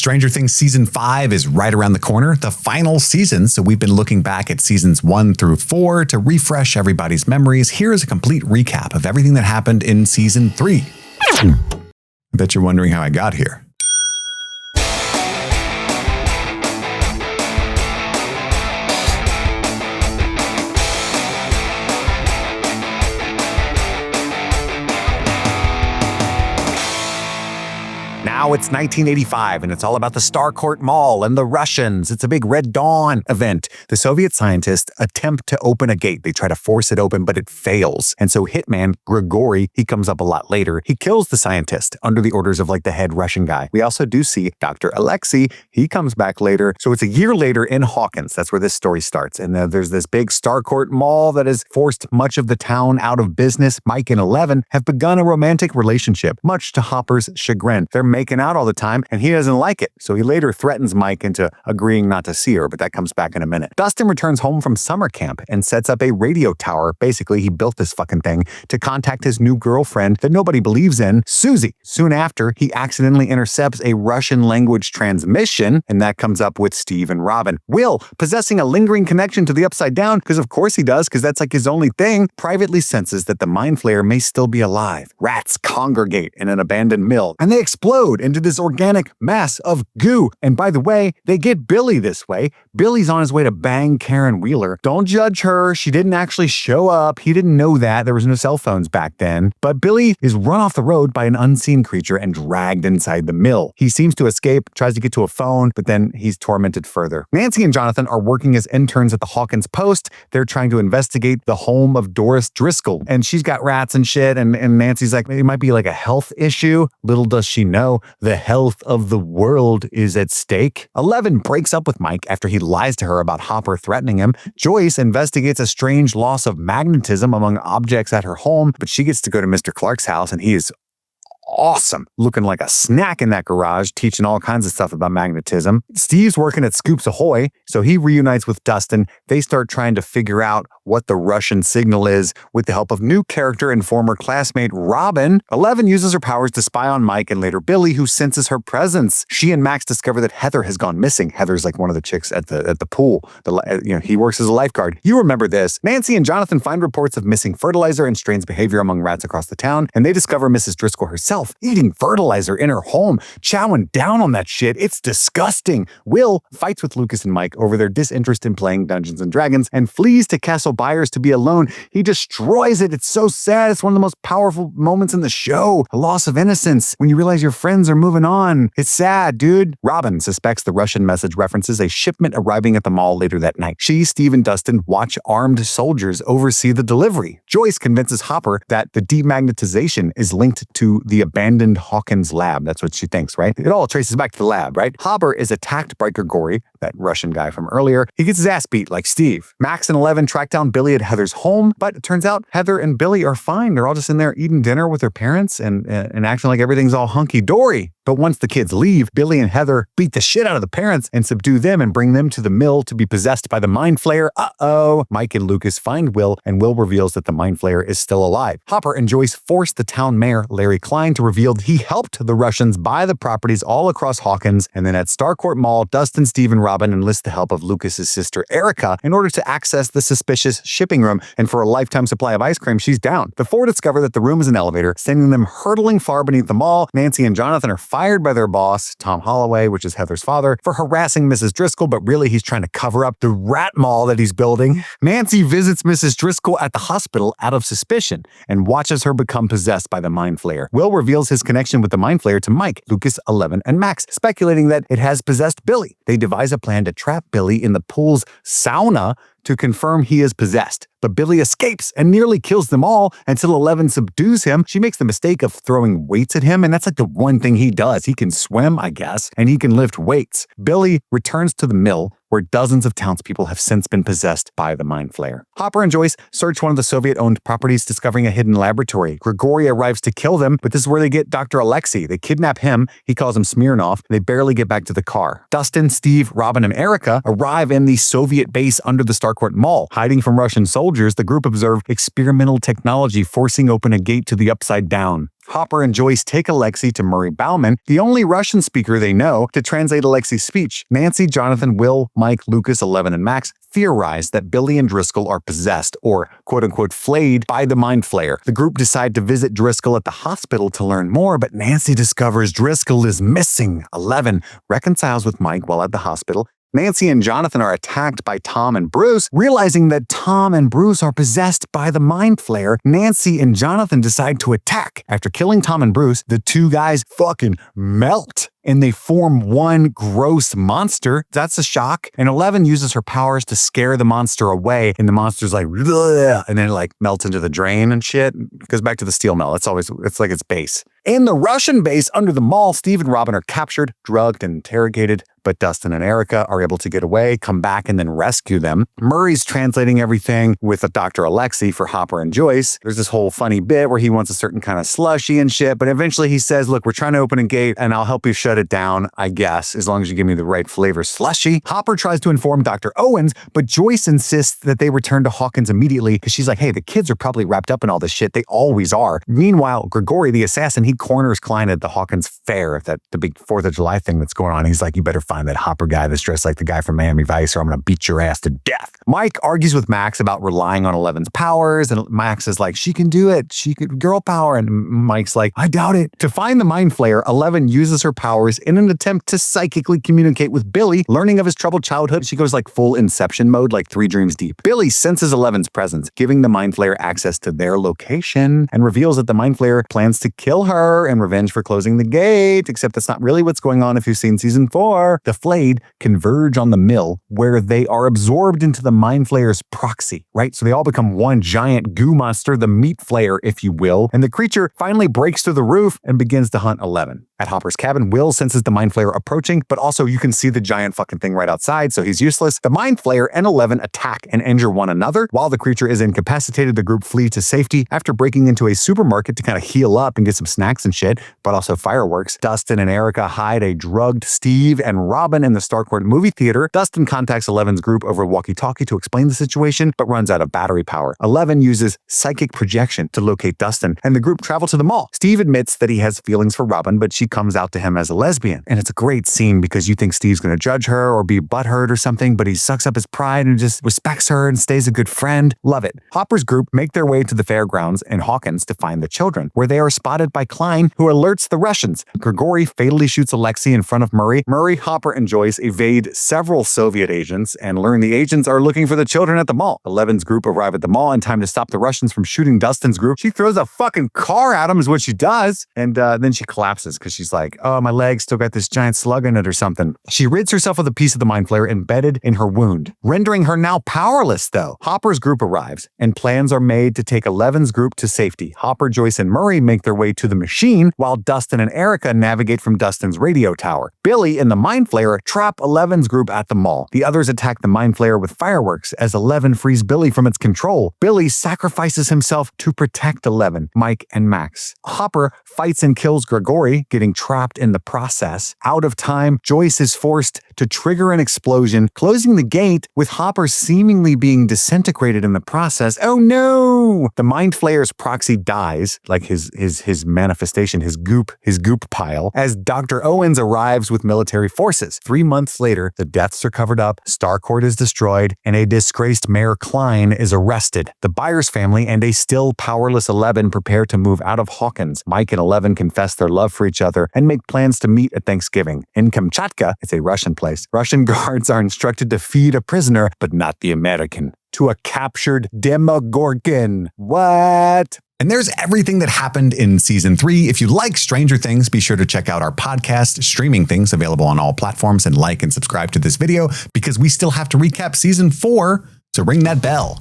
Stranger Things Season 5 is right around the corner, the final season, so we've been looking back at Seasons 1 through 4 to refresh everybody's memories. Here is a complete recap of everything that happened in Season 3. I bet you're wondering how I got here. Now it's 1985, and it's all about the Starcourt Mall and the Russians. It's a big Red Dawn event. The Soviet scientists attempt to open a gate. They try to force it open, but it fails. And so Hitman, Grigory, he comes up a lot later. He kills the scientist under the orders of the head Russian guy. We also do see Dr. Alexei. He comes back later. So it's a year later in Hawkins. That's where this story starts. And there's this big Starcourt Mall that has forced much of the town out of business. Mike and Eleven have begun a romantic relationship, much to Hopper's chagrin. They're making out all the time, and he doesn't like it. So he later threatens Mike into agreeing not to see her, but that comes back in a minute. Dustin returns home from summer camp and sets up a radio tower. Basically, he built this fucking thing to contact his new girlfriend that nobody believes in, Susie. Soon after, he accidentally intercepts a Russian language transmission, and that comes up with Steve and Robin. Will, possessing a lingering connection to the Upside Down, because of course he does, because that's his only thing, privately senses that the Mind Flayer may still be alive. Rats congregate in an abandoned mill, and they explode into this organic mass of goo. And by the way, they get Billy this way. Billy's on his way to bang Karen Wheeler. Don't judge her. She didn't actually show up. He didn't know that. There was no cell phones back then. But Billy is run off the road by an unseen creature and dragged inside the mill. He seems to escape, tries to get to a phone, but then he's tormented further. Nancy and Jonathan are working as interns at the Hawkins Post. They're trying to investigate the home of Doris Driscoll. And she's got rats and shit. And Nancy's like, it might be a health issue. Little does she know, the health of the world is at stake. Eleven breaks up with Mike after he lies to her about Hopper threatening him. Joyce investigates a strange loss of magnetism among objects at her home, but she gets to go to Mr. Clark's house, and he is awesome, looking like a snack in that garage, teaching all kinds of stuff about magnetism. Steve's working at Scoops Ahoy, so he reunites with Dustin. They start trying to figure out what the Russian signal is with the help of new character and former classmate Robin. Eleven uses her powers to spy on Mike and later Billy, who senses her presence. She and Max discover that Heather has gone missing. Heather's one of the chicks at the pool. He works as a lifeguard. You remember this. Nancy and Jonathan find reports of missing fertilizer and strange behavior among rats across the town, and they discover Mrs. Driscoll herself eating fertilizer in her home, chowing down on that shit. It's disgusting. Will fights with Lucas and Mike over their disinterest in playing Dungeons and Dragons and flees to Castle Byers to be alone. He destroys it. It's so sad. It's one of the most powerful moments in the show. A loss of innocence when you realize your friends are moving on. It's sad, dude. Robin suspects the Russian message references a shipment arriving at the mall later that night. She, Steve, and Dustin watch armed soldiers oversee the delivery. Joyce convinces Hopper that the demagnetization is linked to the abandoned Hawkins lab. That's what she thinks, right? It all traces back to the lab, right? Hopper is attacked by Grigory, that Russian guy from earlier. He gets his ass beat like Steve. Max and Eleven track down Billy at Heather's home, but it turns out Heather and Billy are fine. They're all just in there eating dinner with their parents and acting like everything's all hunky-dory. But once the kids leave, Billy and Heather beat the shit out of the parents and subdue them and bring them to the mill to be possessed by the Mind Flayer. Uh-oh. Mike and Lucas find Will, and Will reveals that the Mind Flayer is still alive. Hopper and Joyce force the town mayor, Larry Klein, to reveal that he helped the Russians buy the properties all across Hawkins. And then at Starcourt Mall, Dustin, Steve, and Robin enlist the help of Lucas's sister, Erica, in order to access the suspicious shipping room. And for a lifetime supply of ice cream, she's down. The four discover that the room is an elevator, sending them hurtling far beneath the mall. Nancy and Jonathan are fired by their boss, Tom Holloway, which is Heather's father, for harassing Mrs. Driscoll, but really he's trying to cover up the rat mall that he's building. Nancy visits Mrs. Driscoll at the hospital out of suspicion and watches her become possessed by the Mind Flayer. Will reveals his connection with the Mind Flayer to Mike, Lucas, Eleven, and Max, speculating that it has possessed Billy. They devise a plan to trap Billy in the pool's sauna to confirm he is possessed. But Billy escapes and nearly kills them all until Eleven subdues him. She makes the mistake of throwing weights at him, and that's the one thing he does. He can swim, I guess, and he can lift weights. Billy returns to the mill, where dozens of townspeople have since been possessed by the Mind Flayer. Hopper and Joyce search one of the Soviet-owned properties, discovering a hidden laboratory. Grigory arrives to kill them, but this is where they get Dr. Alexei. They kidnap him. He calls him Smirnov. They barely get back to the car. Dustin, Steve, Robin, and Erica arrive in the Soviet base under the Starcourt Mall. Hiding from Russian soldiers, the group observe experimental technology forcing open a gate to the Upside Down. Hopper and Joyce take Alexei to Murray Bauman, the only Russian speaker they know, to translate Alexei's speech. Nancy, Jonathan, Will, Mike, Lucas, Eleven, and Max theorize that Billy and Driscoll are possessed or quote-unquote flayed by the Mind Flayer. The group decide to visit Driscoll at the hospital to learn more, but Nancy discovers Driscoll is missing. 11 reconciles with Mike while at the hospital. Nancy and Jonathan are attacked by Tom and Bruce. Realizing that Tom and Bruce are possessed by the Mind Flayer, Nancy and Jonathan decide to attack. After killing Tom and Bruce, the two guys fucking melt and they form one gross monster. That's a shock. And 11 uses her powers to scare the monster away, and the monster's like, bleh, and then it like melts into the drain and shit. It goes back to the steel mill. It's like its base. In the Russian base under the mall, Steve and Robin are captured, drugged, and interrogated, but Dustin and Erica are able to get away, come back, and then rescue them. Murray's translating everything with Dr. Alexei for Hopper and Joyce. There's this whole funny bit where he wants a certain kind of slushy and shit, but eventually he says, look, we're trying to open a gate, and I'll help you shut it down, I guess, as long as you give me the right flavor slushy. Hopper tries to inform Dr. Owens, but Joyce insists that they return to Hawkins immediately because she's like, hey, the kids are probably wrapped up in all this shit. They always are. Meanwhile, Grigori, the assassin, he corners Klein at the Hawkins fair, the big 4th of July thing that's going on. He's like, you better find that Hopper guy that's dressed like the guy from Miami Vice or I'm going to beat your ass to death. Mike argues with Max about relying on 11's powers, and Max is like, she can do it. She could girl power. And Mike's like, I doubt it. To find the Mind Flayer, 11 uses her powers in an attempt to psychically communicate with Billy. Learning of his troubled childhood, she goes like full Inception mode, like 3 dreams deep. Billy senses 11's presence, giving the Mind Flayer access to their location, and reveals that the Mind Flayer plans to kill her in revenge for closing the gate, except that's not really what's going on if you've seen season 4. The Flayed converge on the mill, where they are absorbed into the Mind Flayer's proxy, right? So they all become one giant goo monster, the Meat Flayer, if you will, and the creature finally breaks through the roof and begins to hunt 11. At Hopper's cabin, Will senses the Mind Flayer approaching, but also you can see the giant fucking thing right outside, so he's useless. The Mind Flayer and 11 attack and injure one another. While the creature is incapacitated, the group flee to safety after breaking into a supermarket to kind of heal up and get some snacks and shit, but also fireworks. Dustin and Erica hide a drugged Steve and Robin in the Starcourt movie theater. Dustin contacts 11's group over walkie-talkie to explain the situation, but runs out of battery power. 11 uses psychic projection to locate Dustin, and the group travel to the mall. Steve admits that he has feelings for Robin, but she comes out to him as a lesbian. And it's a great scene because you think Steve's going to judge her or be butthurt or something, but he sucks up his pride and just respects her and stays a good friend. Love it. Hopper's group make their way to the fairgrounds in Hawkins to find the children, where they are spotted by Klein, who alerts the Russians. Grigori fatally shoots Alexei in front of Murray. Murray, Hopper, and Joyce evade several Soviet agents and learn the agents are looking for the children at the mall. 11's group arrive at the mall in time to stop the Russians from shooting Dustin's group. She throws a fucking car at him is what she does, and then she collapses because she's like, oh, my leg still got this giant slug in it or something. She rids herself of a piece of the Mind Flayer embedded in her wound, rendering her now powerless though. Hopper's group arrives, and plans are made to take 11's group to safety. Hopper, Joyce, and Murray make their way to the machine, while Dustin and Erica navigate from Dustin's radio tower. Billy and the Mind Flayer trap 11's group at the mall. The others attack the Mind Flayer with fireworks as 11 frees Billy from its control. Billy sacrifices himself to protect 11, Mike, and Max. Hopper fights and kills Grigori, getting trapped in the process. Out of time, Joyce is forced to trigger an explosion, closing the gate, with Hopper seemingly being disintegrated in the process. Oh no! The Mind Flayer's proxy dies, like his manifestation, his goop pile, as Dr. Owens arrives with military forces. 3 months later, the deaths are covered up, Starcourt is destroyed, and a disgraced Mayor Klein is arrested. The Byers family and a still powerless 11 prepare to move out of Hawkins. Mike and 11 confess their love for each other and make plans to meet at Thanksgiving. In Kamchatka, it's a Russian place, Russian guards are instructed to feed a prisoner, but not the American, to a captured Demogorgon. What? And there's everything that happened in season 3. If you like Stranger Things, be sure to check out our podcast, Streaming Things, available on all platforms, and like and subscribe to this video because we still have to recap season 4, so ring that bell.